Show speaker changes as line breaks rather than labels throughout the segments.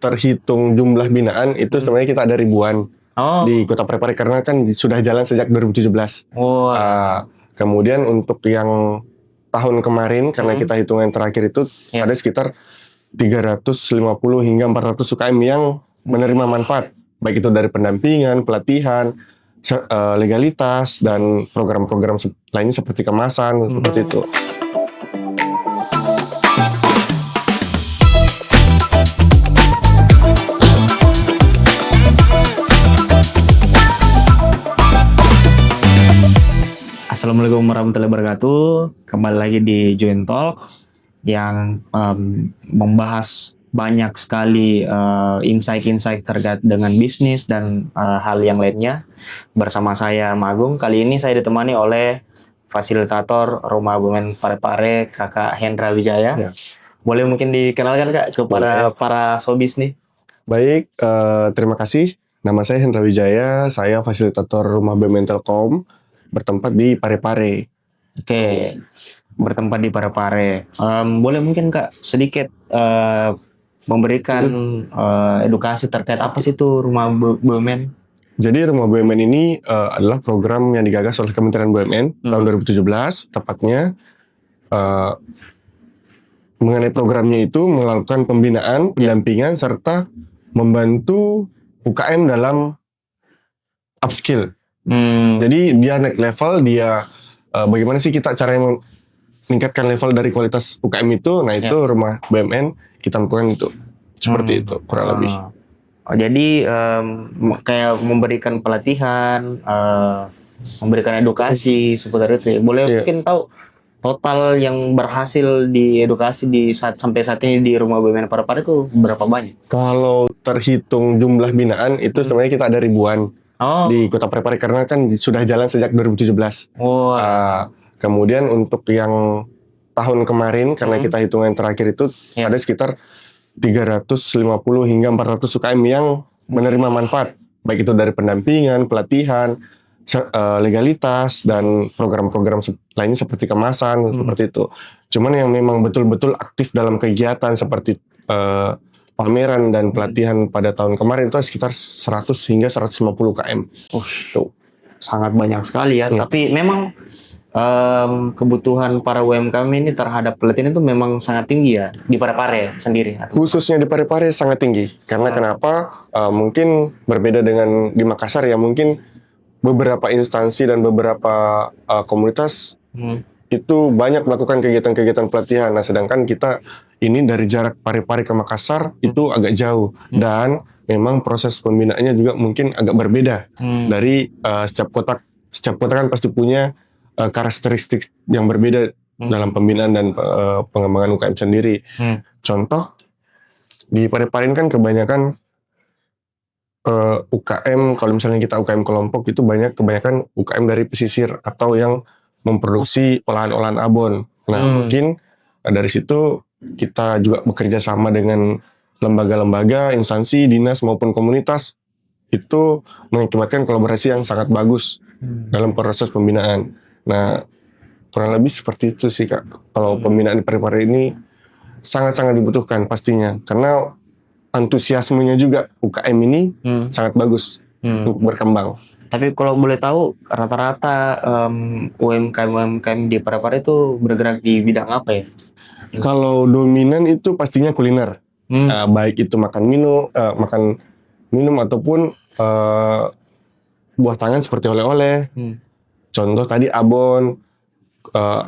terhitung jumlah binaan itu sebenarnya kita ada ribuan di Kota Parepare karena kan sudah jalan sejak 2017. Kemudian untuk yang tahun kemarin karena kita hitungan terakhir itu ada sekitar 350 hingga 400 UKM yang menerima manfaat, baik itu dari pendampingan, pelatihan, legalitas, dan program-program lainnya seperti kemasan, seperti itu.
Assalamualaikum warahmatullahi wabarakatuh. Kembali lagi di Join Talk yang membahas banyak sekali insight-insight terkait dengan bisnis dan hal yang lainnya. Bersama saya Magung. Kali ini saya ditemani oleh fasilitator Rumah BUMN Parepare, Kakak Hendra Wijaya. Ya. Boleh mungkin dikenalkan Kak kepada para sobis nih.
Baik, terima kasih. Nama saya Hendra Wijaya. Saya fasilitator Rumah BUMN Telkom, bertempat di Parepare.
Oke, bertempat di Parepare. Boleh mungkin Kak sedikit memberikan edukasi terkait apa sih itu Rumah BUMN?
Jadi Rumah BUMN ini adalah program yang digagas oleh Kementerian BUMN tahun 2017, tepatnya mengenai programnya itu melakukan pembinaan, pendampingan, serta membantu UKM dalam upskill. Jadi dia naik level, dia bagaimana sih kita caranya meningkatkan level dari kualitas UKM itu. Nah itu Rumah BUMN kita lakukan itu seperti itu kurang lebih.
Jadi kayak memberikan pelatihan, memberikan edukasi seputar itu. Boleh mungkin tahu total yang berhasil diedukasi sampai saat ini di Rumah BUMN Parepare itu berapa banyak?
Kalau terhitung jumlah binaan itu sebenarnya kita ada ribuan. Di Kota Parepare karena kan sudah jalan sejak 2017. Kemudian untuk yang tahun kemarin karena kita hitungan terakhir itu ada sekitar 350 hingga 400 UKM yang menerima manfaat, baik itu dari pendampingan, pelatihan, legalitas, dan program-program lainnya seperti kemasan, seperti itu. Cuman yang memang betul-betul aktif dalam kegiatan seperti pameran dan pelatihan pada tahun kemarin itu sekitar 100 hingga 150 UKM.
Tuh. Sangat banyak sekali ya. Tapi memang kebutuhan para UMKM ini terhadap pelatihan itu memang sangat tinggi ya di Parepare sendiri.
Khususnya di Parepare sangat tinggi. Karena kenapa? Mungkin berbeda dengan di Makassar ya, mungkin beberapa instansi dan beberapa komunitas itu banyak melakukan kegiatan-kegiatan pelatihan. Nah, sedangkan kita ini dari jarak Parepare ke Makassar itu agak jauh dan memang proses pembinaannya juga mungkin agak berbeda dari setiap kota kan pasti punya karakteristik yang berbeda dalam pembinaan dan pengembangan UKM sendiri. Contoh di Parepare kan kebanyakan UKM, kalau misalnya kita UKM kelompok itu kebanyakan UKM dari pesisir atau yang memproduksi olahan-olahan abon. Nah mungkin dari situ kita juga bekerja sama dengan lembaga-lembaga, instansi, dinas maupun komunitas itu mengakibatkan kolaborasi yang sangat bagus dalam proses pembinaan. Nah kurang lebih seperti itu sih Kak. Kalau pembinaan di Parepare ini sangat-sangat dibutuhkan pastinya karena antusiasmenya juga UKM ini sangat bagus untuk berkembang.
Tapi kalau boleh tahu rata-rata UMKM di Parepare itu bergerak di bidang apa ya?
Kalau dominan itu pastinya kuliner, baik itu makan minum ataupun buah tangan seperti oleh-oleh. Contoh tadi abon,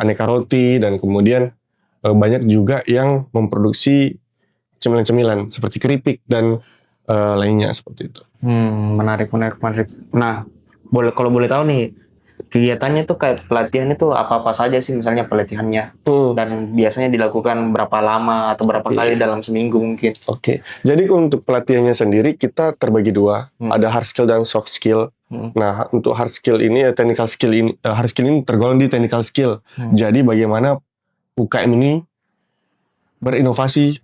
aneka roti, dan kemudian banyak juga yang memproduksi cemilan-cemilan seperti keripik dan lainnya seperti itu.
Menarik. Nah, kalau boleh tahu nih, kegiatannya tuh kayak pelatihan itu apa-apa saja sih misalnya pelatihannya? Dan biasanya dilakukan berapa lama atau berapa kali dalam seminggu mungkin?
Oke. Jadi untuk pelatihannya sendiri kita terbagi dua, ada hard skill dan soft skill. Nah, untuk hard skill ini technical skill ini hard skill ini tergolong di technical skill. Jadi bagaimana UKM ini berinovasi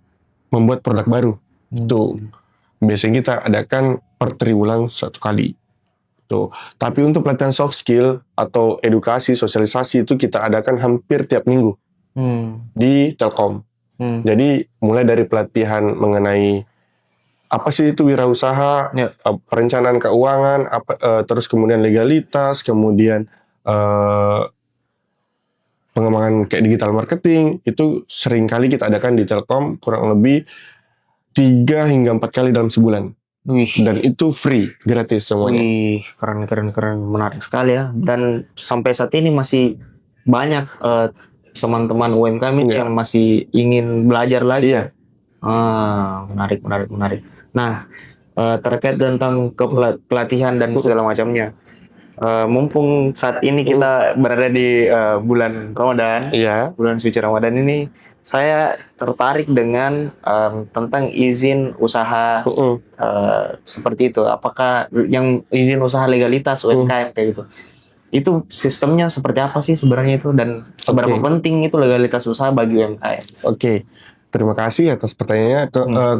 membuat produk baru. Itu biasanya kita adakan per triwulan 1 kali. Tuh. Tapi untuk pelatihan soft skill atau edukasi, sosialisasi itu kita adakan hampir tiap minggu di Telkom. Jadi mulai dari pelatihan mengenai apa sih itu wirausaha,
Ya.
perencanaan keuangan, terus kemudian legalitas, kemudian pengembangan kayak digital marketing, itu sering kali kita adakan di Telkom kurang lebih 3 hingga 4 kali dalam sebulan.
Wih.
Dan itu free, gratis semuanya.
Wih, keren, menarik sekali ya. Dan sampai saat ini masih banyak teman-teman UMKM
Iya.
yang masih ingin belajar lagi.
Iya.
Menarik. Nah, terkait tentang pelatihan dan segala macamnya. Mumpung saat ini kita berada di bulan Ramadan,
Iya.
bulan suci Ramadan ini, saya tertarik dengan tentang izin usaha seperti itu. Apakah yang izin usaha legalitas UMKM kayak gitu? Itu sistemnya seperti apa sih sebenarnya itu, dan seberapa penting itu legalitas usaha bagi UMKM?
Oke. Terima kasih atas pertanyaannya.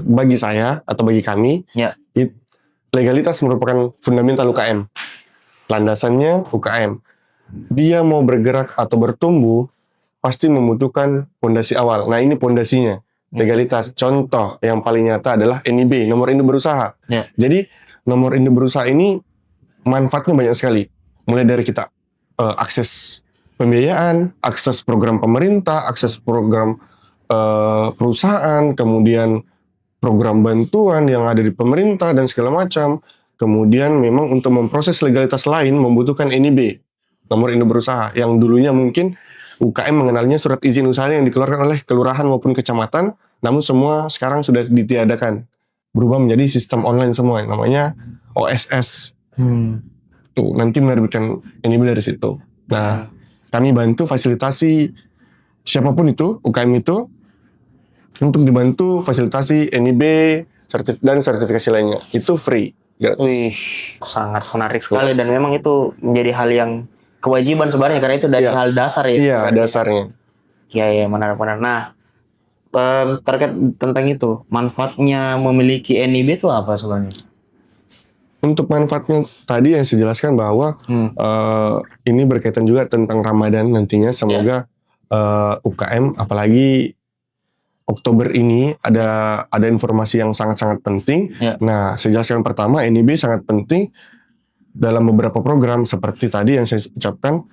Bagi saya atau bagi kami,
Ya.
Legalitas merupakan fundamental UKM. Landasannya UKM. Dia mau bergerak atau bertumbuh pasti membutuhkan fondasi awal. Nah, ini fondasinya. Legalitas. Contoh yang paling nyata adalah NIB, nomor induk berusaha.
Ya.
Jadi, nomor induk berusaha ini manfaatnya banyak sekali. Mulai dari kita akses pembiayaan, akses program pemerintah, akses program perusahaan, kemudian program bantuan yang ada di pemerintah dan segala macam. Kemudian memang untuk memproses legalitas lain membutuhkan NIB, nomor induk berusaha, yang dulunya mungkin UKM mengenalnya surat izin usaha yang dikeluarkan oleh kelurahan maupun kecamatan, namun semua sekarang sudah ditiadakan, berubah menjadi sistem online semua, namanya OSS. Tuh, nanti menerbitkan NIB dari situ. Nah, kami bantu fasilitasi siapapun itu, UKM itu, untuk dibantu fasilitasi NIB dan sertifikasi lainnya. Itu free, gratis.
Wih, sangat menarik sekali, dan memang itu menjadi hal yang kewajiban sebenarnya, karena itu dari hal dasar ya.
Iya, dasarnya.
Iya, menarik. Nah, terkait tentang itu, manfaatnya memiliki NIB itu apa sebenarnya?
Untuk manfaatnya tadi yang saya jelaskan bahwa ini berkaitan juga tentang Ramadan nantinya. Semoga UKM, apalagi Oktober ini ada informasi yang sangat-sangat penting. Nah, saya jelaskan pertama, NIB sangat penting dalam beberapa program seperti tadi yang saya ucapkan,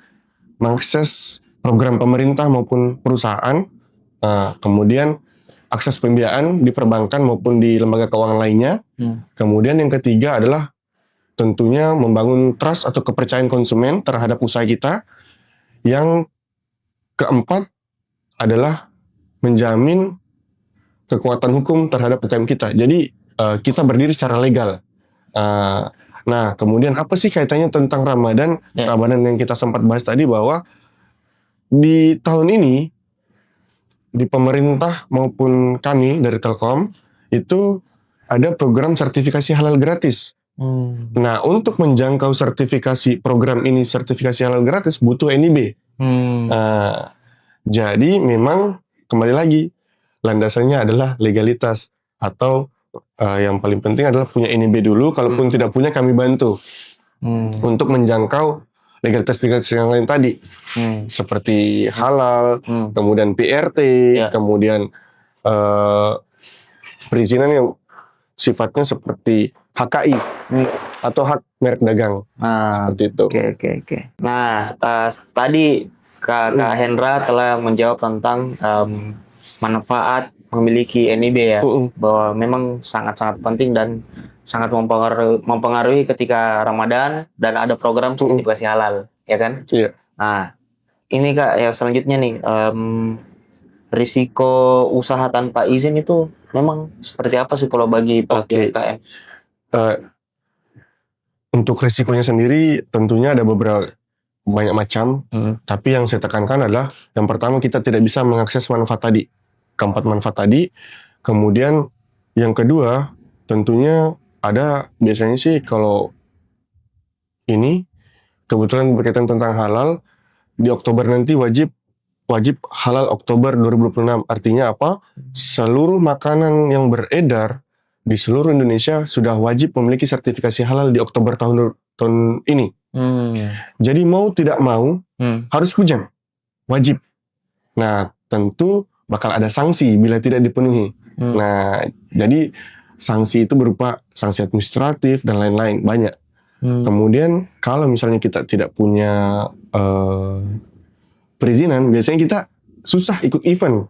mengakses program pemerintah maupun perusahaan, kemudian akses pembiayaan di perbankan maupun di lembaga keuangan lainnya. Kemudian yang ketiga adalah tentunya membangun trust atau kepercayaan konsumen terhadap usaha kita. Yang keempat adalah menjamin kekuatan hukum terhadap UKM kita. Jadi kita berdiri secara legal. Nah, kemudian apa sih kaitannya tentang Ramadan? Ramadan yang kita sempat bahas tadi, bahwa di tahun ini di pemerintah maupun kami dari Telkom itu ada program sertifikasi halal gratis. Nah, untuk menjangkau sertifikasi program ini, sertifikasi halal gratis, butuh NIB. Jadi memang kembali lagi, landasannya adalah legalitas, atau yang paling penting adalah punya NIB dulu. Kalaupun tidak punya, kami bantu untuk menjangkau legalitas yang lain tadi, seperti halal, kemudian PRT, kemudian perizinan yang sifatnya seperti HKI atau hak merek dagang, seperti itu.
Oke. Nah, tadi Kak Hendra telah menjawab tentang manfaat memiliki NIB ya, bahwa memang sangat-sangat penting dan sangat mempengaruhi ketika Ramadan dan ada program sertifikasi halal, ya kan?
Iya.
Nah, ini Kak, ya selanjutnya nih, risiko usaha tanpa izin itu memang seperti apa sih kalau bagi pelaku UKM?
Untuk risikonya sendiri tentunya ada banyak macam, tapi yang saya tekankan adalah yang pertama, kita tidak bisa mengakses manfaat tadi, keempat manfaat tadi. Kemudian yang kedua, tentunya ada biasanya sih kalau ini kebetulan berkaitan tentang halal, di Oktober nanti wajib halal Oktober 2026. Artinya apa? Seluruh makanan yang beredar di seluruh Indonesia sudah wajib memiliki sertifikasi halal di Oktober tahun ini. Jadi mau tidak mau harus punya, wajib. Nah, tentu bakal ada sanksi bila tidak dipenuhi. Nah, jadi sanksi itu berupa sanksi administratif dan lain-lain, banyak. Kemudian kalau misalnya kita tidak punya perizinan, biasanya kita susah ikut event.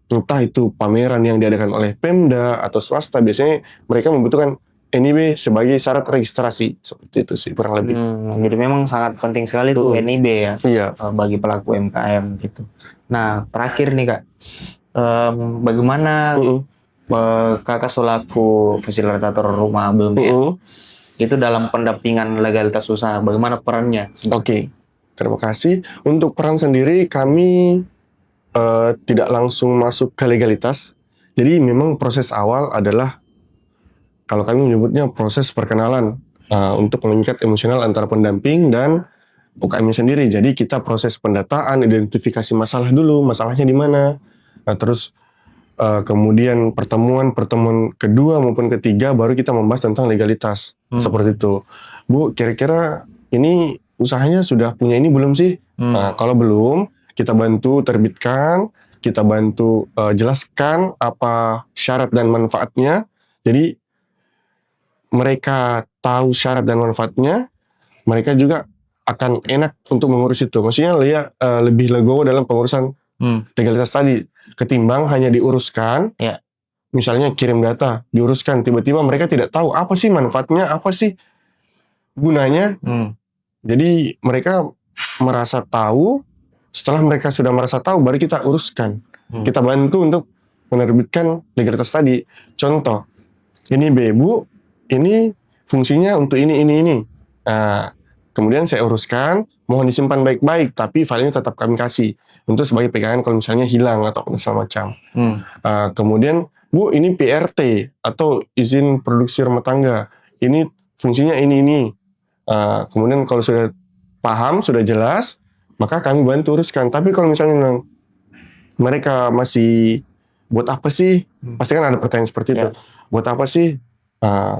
Entah itu pameran yang diadakan oleh Pemda atau swasta, biasanya mereka membutuhkan NIB sebagai syarat registrasi. Seperti itu sih kurang lebih.
Jadi memang sangat penting sekali tuh NIB ya,
Iya.
bagi pelaku UMKM gitu. Nah, terakhir nih Kak, bagaimana Kakak selaku fasilitator rumah BUMN itu dalam pendampingan legalitas usaha, bagaimana perannya?
Oke, terima kasih. Untuk peran sendiri kami tidak langsung masuk ke legalitas. Jadi memang proses awal adalah, kalau kami menyebutnya proses perkenalan untuk meningkat emosional antara pendamping dan UKM sendiri. Jadi kita proses pendataan, identifikasi masalah dulu, masalahnya di mana. Nah, terus kemudian pertemuan kedua maupun ketiga baru kita membahas tentang legalitas. Seperti itu. Bu, kira-kira ini usahanya sudah punya ini belum sih? Nah, kalau belum, kita bantu terbitkan, kita bantu jelaskan apa syarat dan manfaatnya. Jadi mereka tahu syarat dan manfaatnya, mereka juga akan enak untuk mengurus itu. Maksudnya lebih legowo dalam pengurusan legalitas tadi, ketimbang hanya diuruskan. Misalnya kirim data, diuruskan, tiba-tiba mereka tidak tahu apa sih manfaatnya, apa sih gunanya. Jadi mereka merasa tahu, setelah mereka sudah merasa tahu, baru kita uruskan. Kita bantu untuk menerbitkan legalitas tadi. Contoh, ini Bu, ini fungsinya untuk ini. Nah, kemudian saya uruskan, mohon disimpan baik-baik, tapi filenya tetap kami kasih untuk sebagai pegangan kalau misalnya hilang atau segala macam. Kemudian, Bu, ini PRT atau izin produksi rumah tangga. Ini fungsinya ini. Kemudian kalau sudah paham, sudah jelas, maka kami bantu uruskan. Tapi kalau misalnya mereka masih, buat apa sih? Pasti kan ada pertanyaan seperti itu. Buat apa sih?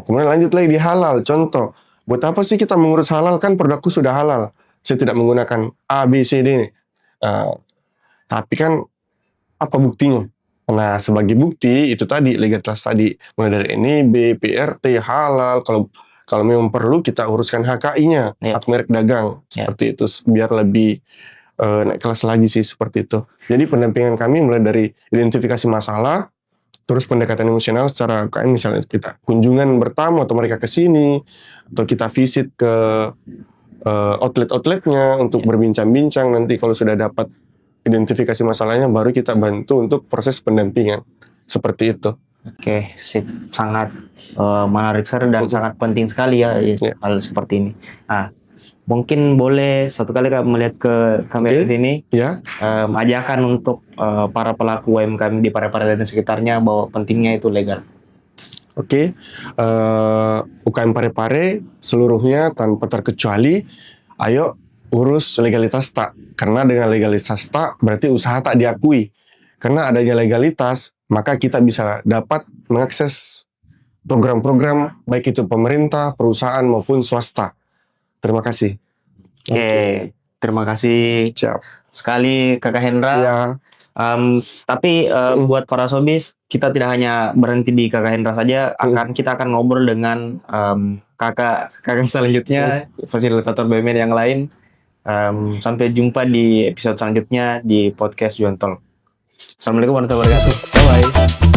Kemudian lanjut lagi di halal. Contoh, buat apa sih kita mengurus halal? Kan produkku sudah halal. Saya tidak menggunakan A, B, C, D. Tapi kan apa buktinya? Nah, sebagai bukti itu tadi legalitas tadi, mulai dari NIB, PRT, halal. Kalau memang perlu kita uruskan HKI-nya, hak merek dagang, seperti itu, biar lebih naik kelas lagi sih, seperti itu. Jadi pendampingan kami mulai dari identifikasi masalah, terus pendekatan emosional secara UKM, misalnya kita kunjungan bertamu atau mereka ke sini, atau kita visit ke outlet-outletnya untuk berbincang-bincang. Nanti kalau sudah dapat identifikasi masalahnya, baru kita bantu untuk proses pendampingan, seperti itu.
Oke, sip. Sangat menarik sekali dan sangat penting sekali ya hal seperti ini. Nah, mungkin boleh satu kali Kak melihat ke kamera sini, ajakan untuk para pelaku UMKM di Parepare dan sekitarnya bahwa pentingnya itu legal.
Oke, UKM Parepare seluruhnya tanpa terkecuali, ayo urus legalitas tak. Karena dengan legalitas tak berarti usaha tak diakui. Karena adanya legalitas, maka kita bisa dapat mengakses program-program baik itu pemerintah, perusahaan maupun swasta. Terima kasih.
Oke. Terima kasih sekali Kakak Hendra. Tapi buat para sobis, kita tidak hanya berhenti di Kakak Hendra saja, kita akan ngobrol dengan kakak selanjutnya, fasilitator BUMN yang lain. Sampai jumpa di episode selanjutnya di podcast Juan Talk. Assalamualaikum warahmatullahi wabarakatuh. Bye bye.